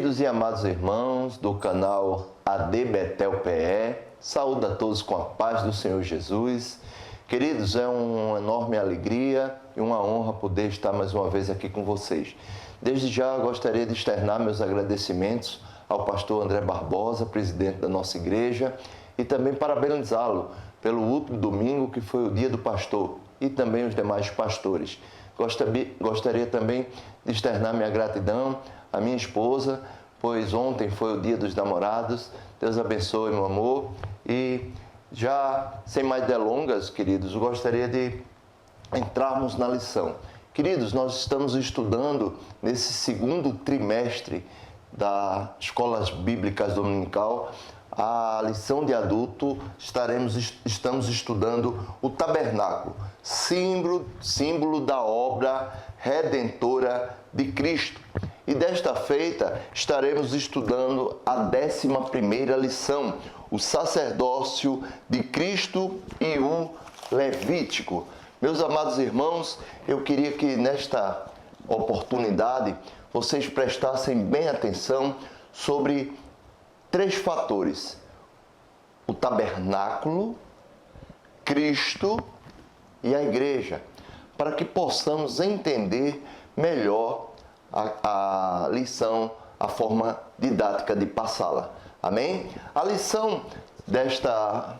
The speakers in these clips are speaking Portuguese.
Queridos e amados irmãos do canal AD Betel PE, saúdo a todos com a paz do Senhor Jesus. Queridos, é uma enorme alegria e uma honra poder estar mais uma vez aqui com vocês. Desde já gostaria de externar meus agradecimentos ao pastor André Barbosa, presidente da nossa igreja, e também parabenizá-lo pelo último domingo, que foi o dia do pastor, e também os demais pastores. Gostaria também de externar minha gratidão à minha esposa, pois ontem foi o dia dos namorados. Deus abençoe, meu amor. E já, sem mais delongas, queridos, gostaria de entrarmos na lição. Queridos, nós estamos estudando nesse segundo trimestre das Escolas Bíblicas Dominical a lição de adulto. Estamos estudando o tabernáculo, símbolo da obra redentora de Cristo. E desta feita estaremos estudando a 11ª lição, o sacerdócio de Cristo e o Levítico. Meus amados irmãos, eu queria que nesta oportunidade vocês prestassem bem atenção sobre 3 fatores: o tabernáculo, Cristo e a igreja, para que possamos entender melhor a lição, a forma didática de passá-la. Amém? A lição desta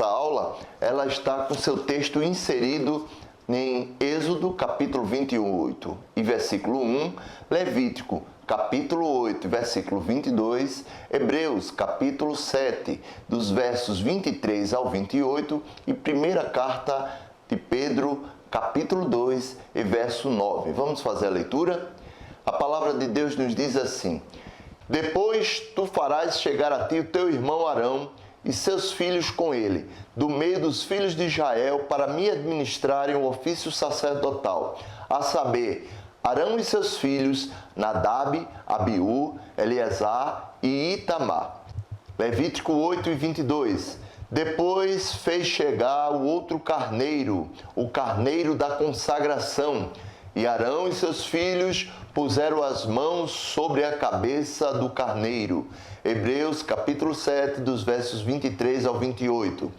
aula, ela está com seu texto inserido em Êxodo, capítulo 28 e versículo 1, Levítico, capítulo 8, versículo 22, Hebreus, capítulo 7, dos versos 23 ao 28 e primeira carta de Pedro, capítulo 2 e verso 9. Vamos fazer a leitura? A palavra de Deus nos diz assim: Depois tu farás chegar a ti o teu irmão Arão e seus filhos com ele, do meio dos filhos de Israel, para me administrarem o ofício sacerdotal, a saber, Arão e seus filhos, Nadab, Abiú, Eleazar e Itamar. Levítico 8 e 22. Depois fez chegar o outro carneiro, o carneiro da consagração, e Arão e seus filhos puseram as mãos sobre a cabeça do carneiro. Hebreus capítulo 7, dos versos 23 ao 28.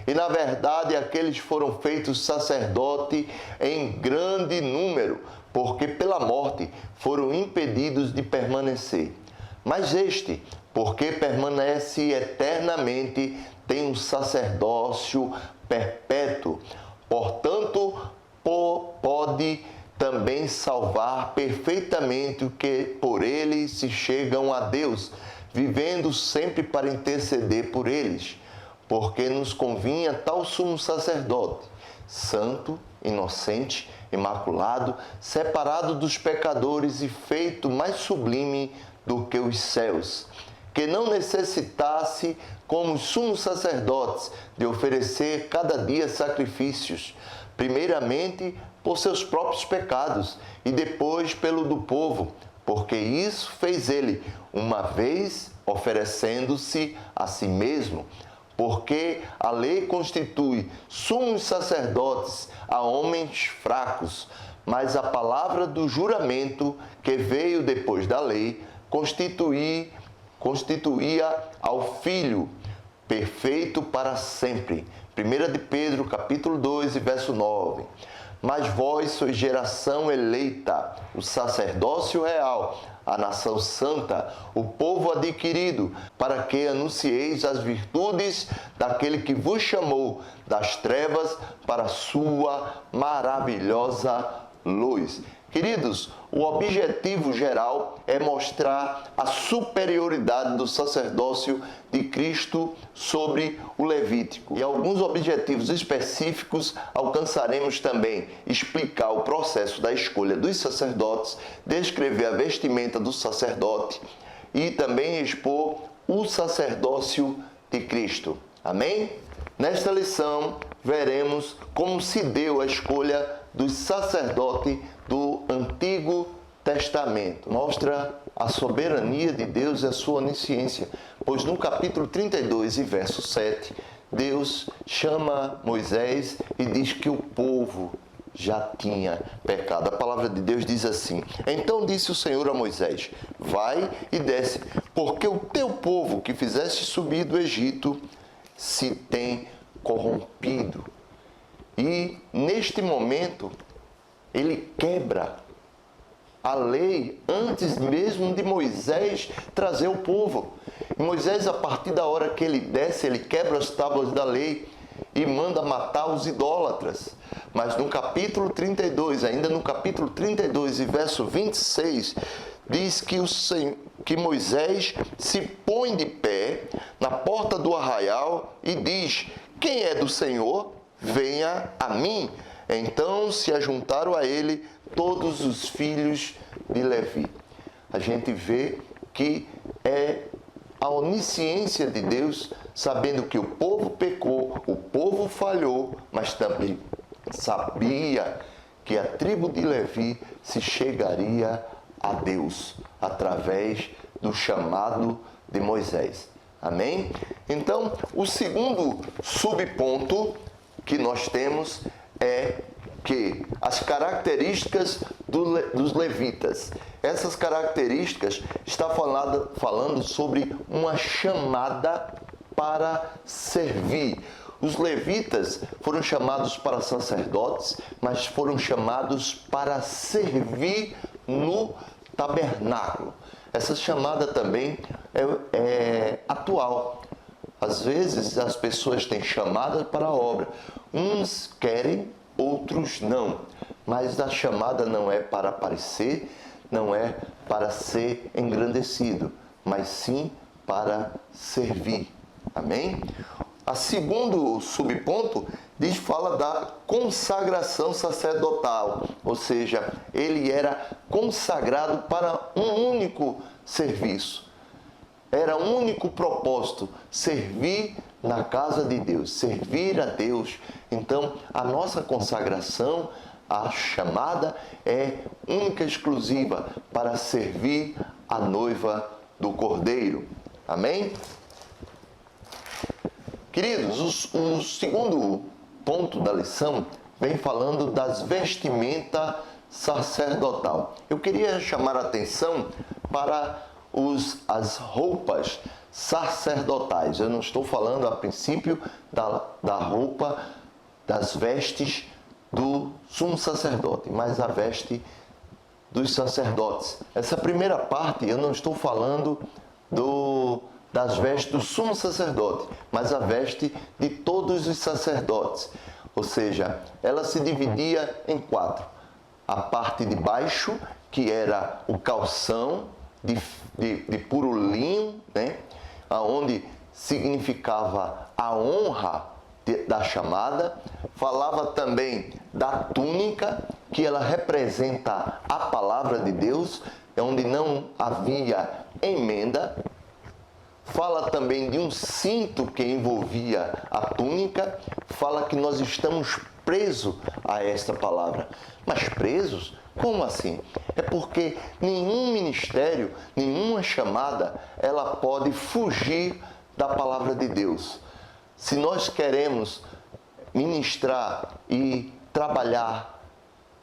E na verdade aqueles foram feitos sacerdote em grande número, porque pela morte foram impedidos de permanecer. Mas este, porque permanece eternamente, tem um sacerdócio perpétuo. Portanto, pode também salvar perfeitamente o que por ele se chegam a Deus, vivendo sempre para interceder por eles. Porque nos convinha tal sumo sacerdote, santo, inocente, imaculado, separado dos pecadores e feito mais sublime do que os céus, que não necessitasse, como os sumos sacerdotes, de oferecer cada dia sacrifícios, primeiramente por seus próprios pecados e depois pelo do povo, porque isso fez ele uma vez, oferecendo-se a si mesmo. Porque a lei constitui sumos sacerdotes a homens fracos, mas a palavra do juramento, que veio depois da lei, constituía ao Filho, perfeito para sempre. 1 de Pedro, capítulo 2, verso 9. Mas vós sois geração eleita, o sacerdócio real, a nação santa, o povo adquirido, para que anuncieis as virtudes daquele que vos chamou das trevas para a sua maravilhosa luz. Queridos, o objetivo geral é mostrar a superioridade do sacerdócio de Cristo sobre o Levítico. E alguns objetivos específicos alcançaremos também: explicar o processo da escolha dos sacerdotes, descrever a vestimenta do sacerdote e também expor o sacerdócio de Cristo. Amém? Nesta lição, veremos como se deu a escolha dos sacerdotes do Antigo Testamento. Mostra a soberania de Deus e a sua onisciência, pois no capítulo 32 e verso 7, Deus chama Moisés e diz que o povo já tinha pecado. A palavra de Deus diz assim: então disse o Senhor a Moisés: vai e desce, porque o teu povo que fizeste subir do Egito se tem corrompido. E neste momento ele quebra a lei antes mesmo de Moisés trazer o povo. E Moisés, a partir da hora que ele desce, ele quebra as tábuas da lei e manda matar os idólatras. Mas no capítulo 32, ainda no capítulo 32 e verso 26, diz que Moisés se põe de pé na porta do arraial e diz: quem é do Senhor, venha a mim. Então se ajuntaram a ele todos os filhos de Levi. A gente vê que é a onisciência de Deus, sabendo que o povo pecou, o povo falhou, mas também sabia que a tribo de Levi se chegaria a Deus através do chamado de Moisés. Amém? Então, o segundo subponto que nós temos é que as características dos levitas. Essas características está falando sobre uma chamada para servir. Os levitas foram chamados para sacerdotes, mas foram chamados para servir no tabernáculo. Essa chamada também é atual. Às vezes as pessoas têm chamada para a obra. Uns querem, outros não. Mas a chamada não é para aparecer, não é para ser engrandecido, mas sim para servir. Amém? A segundo subponto fala da consagração sacerdotal, ou seja, ele era consagrado para um único serviço. Era um único propósito, servir na casa de Deus, servir a Deus. Então, a nossa consagração, a chamada é única e exclusiva para servir a noiva do Cordeiro. Amém? Queridos, o segundo ponto da lição vem falando das vestimentas sacerdotal. Eu queria chamar a atenção para as roupas sacerdotais. Eu não estou falando a princípio da roupa, das vestes do sumo sacerdote, mas a veste dos sacerdotes. Essa primeira parte eu não estou falando das vestes do sumo sacerdote, mas a veste de todos os sacerdotes. Ou seja, ela se dividia em 4. A parte de baixo, que era o calção de puro linho, né? Onde significava a honra da chamada. Falava também da túnica, que ela representa a palavra de Deus, onde não havia emenda. Fala também de um cinto que envolvia a túnica. Fala que nós estamos presos a esta palavra. Mas presos? Como assim? É porque nenhum ministério, nenhuma chamada, ela pode fugir da palavra de Deus. Se nós queremos ministrar e trabalhar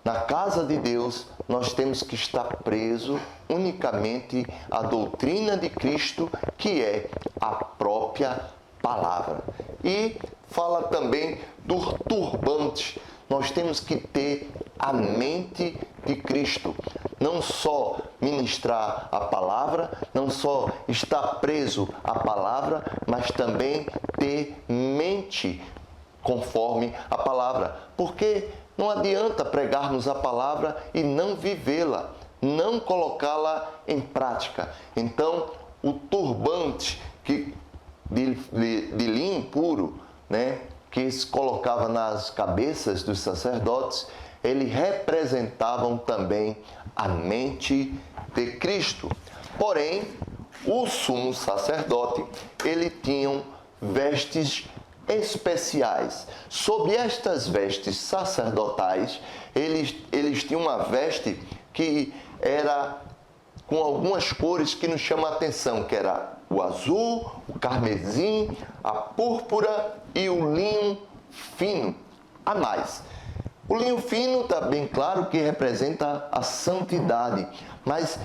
na casa de Deus, nós temos que estar presos unicamente à doutrina de Cristo, que é a própria palavra. E fala também do turbante. Nós temos que ter a mente de Cristo. Não só ministrar a palavra, não só estar preso à palavra, mas também ter mente conforme a palavra. Porque não adianta pregarmos a palavra e não vivê-la, não colocá-la em prática. Então, o turbante de linho puro, né, que se colocava nas cabeças dos sacerdotes, eles representavam também a mente de Cristo. Porém, o sumo sacerdote, ele tinha vestes especiais. Sobre estas vestes sacerdotais, eles tinham uma veste que era com algumas cores que nos chamam a atenção, que era o azul, o carmesim, a púrpura e o linho fino. A mais, O linho fino está bem claro que representa a santidade, mas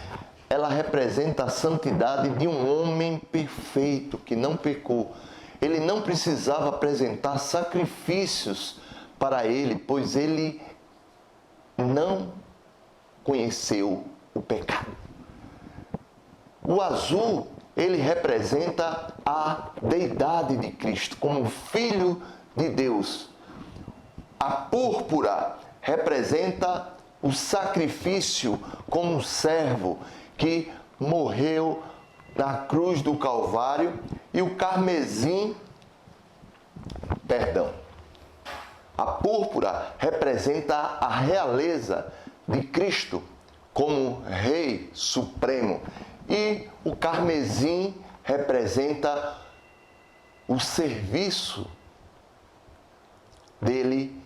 ela representa a santidade de um homem perfeito, que não pecou. Ele não precisava apresentar sacrifícios para ele, pois ele não conheceu o pecado. O azul, ele representa a deidade de Cristo, como Filho de Deus. A púrpura representa o sacrifício como um servo que morreu na cruz do Calvário, e o carmesim, a púrpura representa a realeza de Cristo como Rei Supremo, e o carmesim representa o serviço dele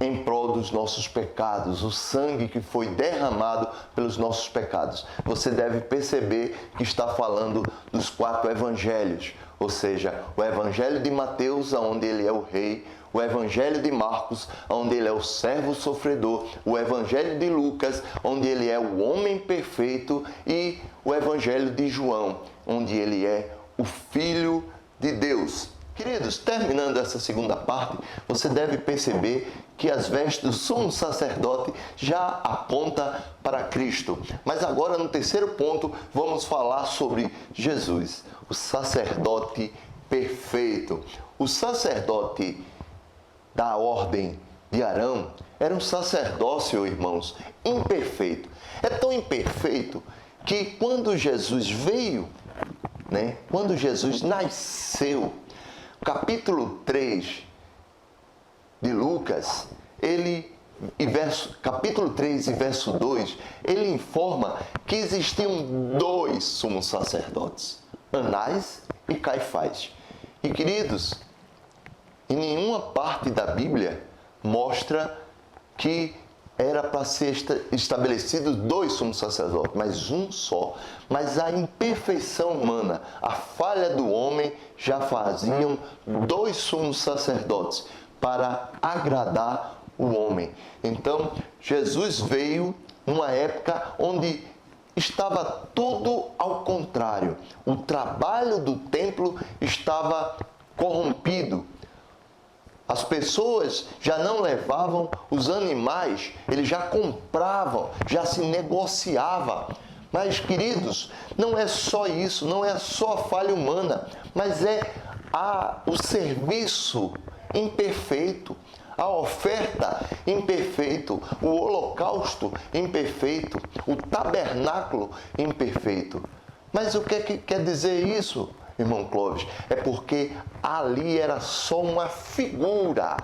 em prol dos nossos pecados, o sangue que foi derramado pelos nossos pecados. Você deve perceber que está falando dos 4 evangelhos, ou seja, o evangelho de Mateus, onde ele é o rei, o evangelho de Marcos, onde ele é o servo sofredor, o evangelho de Lucas, onde ele é o homem perfeito, e o evangelho de João, onde ele é o Filho de Deus. Queridos, terminando essa segunda parte, você deve perceber que as vestes do sumo sacerdote já aponta para Cristo. Mas agora, no terceiro ponto, vamos falar sobre Jesus, o sacerdote perfeito. O sacerdote da ordem de Arão era um sacerdócio, irmãos, imperfeito. É tão imperfeito que quando Jesus veio, quando Jesus nasceu, capítulo 3 de Lucas, capítulo 3 e verso 2, ele informa que existiam 2 sumos sacerdotes, Anás e Caifás. E queridos, em nenhuma parte da Bíblia mostra que era para ser estabelecido 2 sumos sacerdotes, mas um só. Mas a imperfeição humana, a falha do homem, já faziam 2 sumos sacerdotes para agradar o homem. Então, Jesus veio numa época onde estava tudo ao contrário. O trabalho do templo estava corrompido. As pessoas já não levavam os animais, eles já compravam, já se negociava. Mas, queridos, não é só isso, não é só a falha humana, mas é o serviço imperfeito, a oferta imperfeito, o holocausto imperfeito, o tabernáculo imperfeito. Mas o que é que quer dizer isso, irmão Clóvis? É porque ali era só uma figura.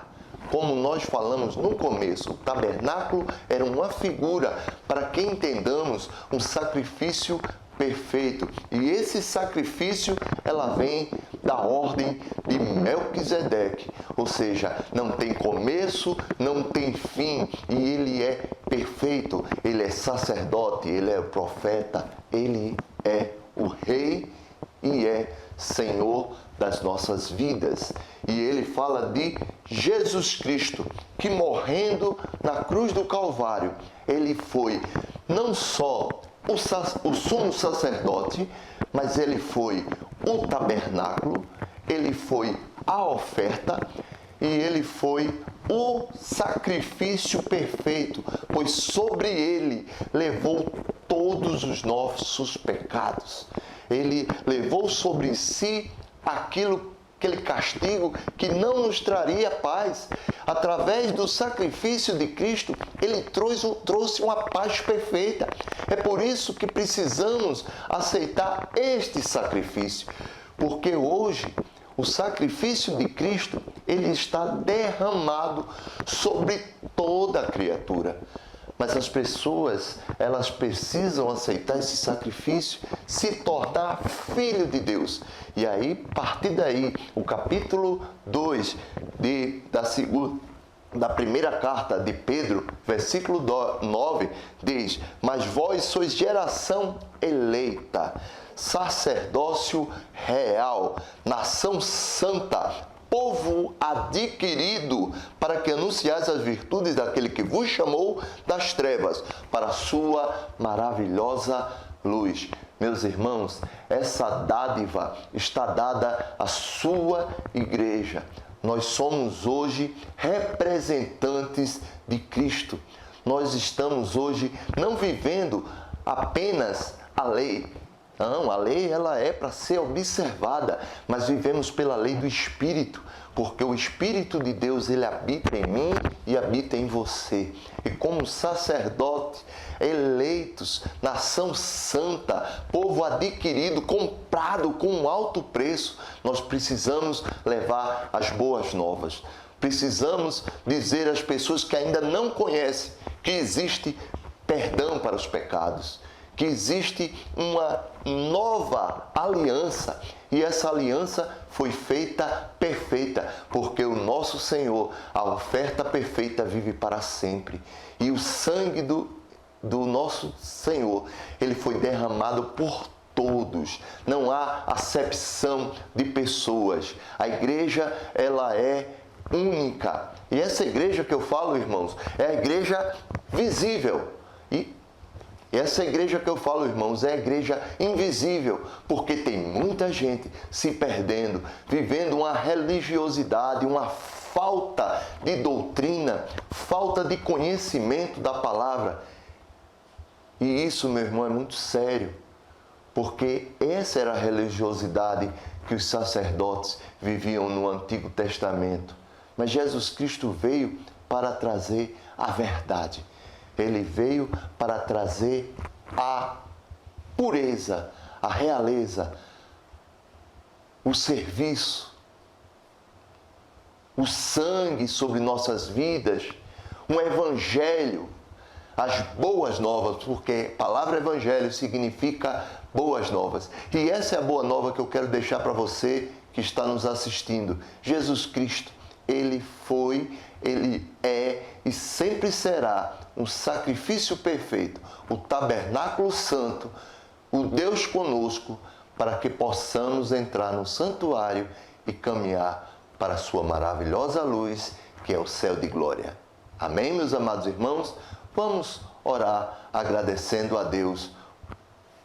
Como nós falamos no começo, o tabernáculo era uma figura para que entendamos um sacrifício perfeito. E esse sacrifício, ela vem da ordem de Melquisedeque. Ou seja, não tem começo, não tem fim. E ele é perfeito. Ele é sacerdote, ele é profeta, ele é o rei e é Senhor das nossas vidas. E ele fala de Jesus Cristo, que morrendo na cruz do Calvário, ele foi não só o sumo sacerdote, mas ele foi o tabernáculo, ele foi a oferta e ele foi o sacrifício perfeito, pois sobre ele levou todos os nossos pecados. Ele levou sobre si aquele castigo que não nos traria paz. Através do sacrifício de Cristo, ele trouxe uma paz perfeita. É por isso que precisamos aceitar este sacrifício, porque hoje o sacrifício de Cristo, ele está derramado sobre toda a criatura. Mas as pessoas, elas precisam aceitar esse sacrifício, se tornar filho de Deus. E aí, a partir daí, o capítulo 2 da primeira carta de Pedro, versículo 9, diz: mas vós sois geração eleita, sacerdócio real, nação santa, povo adquirido, para que anunciais as virtudes daquele que vos chamou das trevas para a sua maravilhosa luz. Meus irmãos, essa dádiva está dada à sua igreja. Nós somos hoje representantes de Cristo. Nós estamos hoje não vivendo apenas a lei. Não, a lei ela é para ser observada, mas vivemos pela lei do Espírito, porque o Espírito de Deus ele habita em mim e habita em você. E como sacerdotes eleitos, nação santa, povo adquirido, comprado com um alto preço, nós precisamos levar as boas novas. Precisamos dizer às pessoas que ainda não conhecem que existe perdão para os pecados, que existe uma nova aliança, e essa aliança foi feita perfeita, porque o nosso Senhor, a oferta perfeita, vive para sempre. E o sangue do nosso Senhor, ele foi derramado por todos. Não há acepção de pessoas. A igreja, ela é única. E essa igreja que eu falo, irmãos, é a igreja visível. E essa igreja que eu falo, irmãos, é a igreja invisível, porque tem muita gente se perdendo, vivendo uma religiosidade, uma falta de doutrina, falta de conhecimento da palavra. E isso, meu irmão, é muito sério, porque essa era a religiosidade que os sacerdotes viviam no Antigo Testamento. Mas Jesus Cristo veio para trazer a verdade. Ele veio para trazer a pureza, a realeza, o serviço, o sangue sobre nossas vidas, um evangelho, as boas novas, porque a palavra evangelho significa boas novas. E essa é a boa nova que eu quero deixar para você que está nos assistindo. Jesus Cristo, ele foi, ele é e sempre será um sacrifício perfeito, o tabernáculo santo, o Deus conosco, para que possamos entrar no santuário e caminhar para a sua maravilhosa luz, que é o céu de glória. Amém, meus amados irmãos? Vamos orar agradecendo a Deus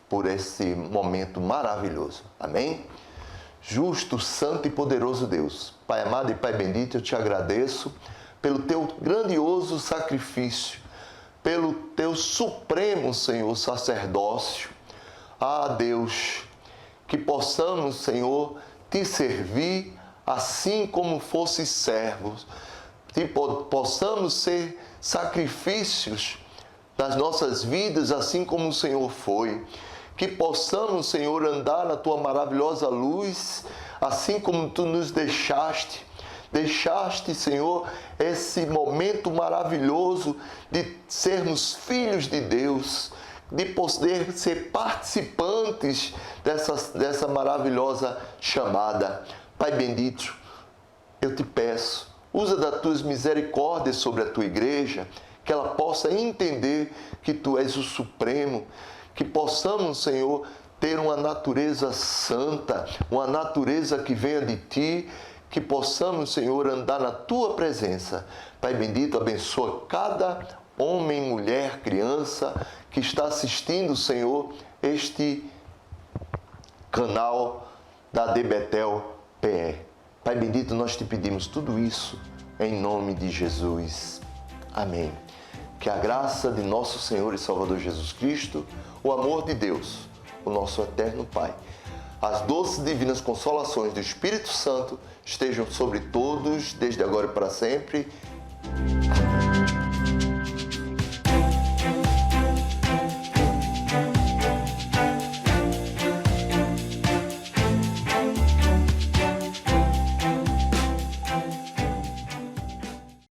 por esse momento maravilhoso. Amém? Justo, santo e poderoso Deus, Pai amado e Pai bendito, eu te agradeço pelo teu grandioso sacrifício, pelo teu supremo, Senhor, sacerdócio. Ah, Deus, que possamos, Senhor, te servir assim como fosse servos, que possamos ser sacrifícios das nossas vidas assim como o Senhor foi, que possamos, Senhor, andar na tua maravilhosa luz assim como tu nos deixaste, Senhor, esse momento maravilhoso de sermos filhos de Deus, de poder ser participantes dessa maravilhosa chamada. Pai bendito, eu te peço, usa das tuas misericórdias sobre a tua igreja, que ela possa entender que tu és o Supremo, que possamos, Senhor, ter uma natureza santa, uma natureza que venha de ti, que possamos, Senhor, andar na tua presença. Pai bendito, abençoa cada homem, mulher, criança que está assistindo, Senhor, este canal da DBetel PE. Pai bendito, nós te pedimos tudo isso em nome de Jesus. Amém. Que a graça de nosso Senhor e Salvador Jesus Cristo, o amor de Deus, o nosso eterno Pai, as doces divinas consolações do Espírito Santo estejam sobre todos, desde agora e para sempre.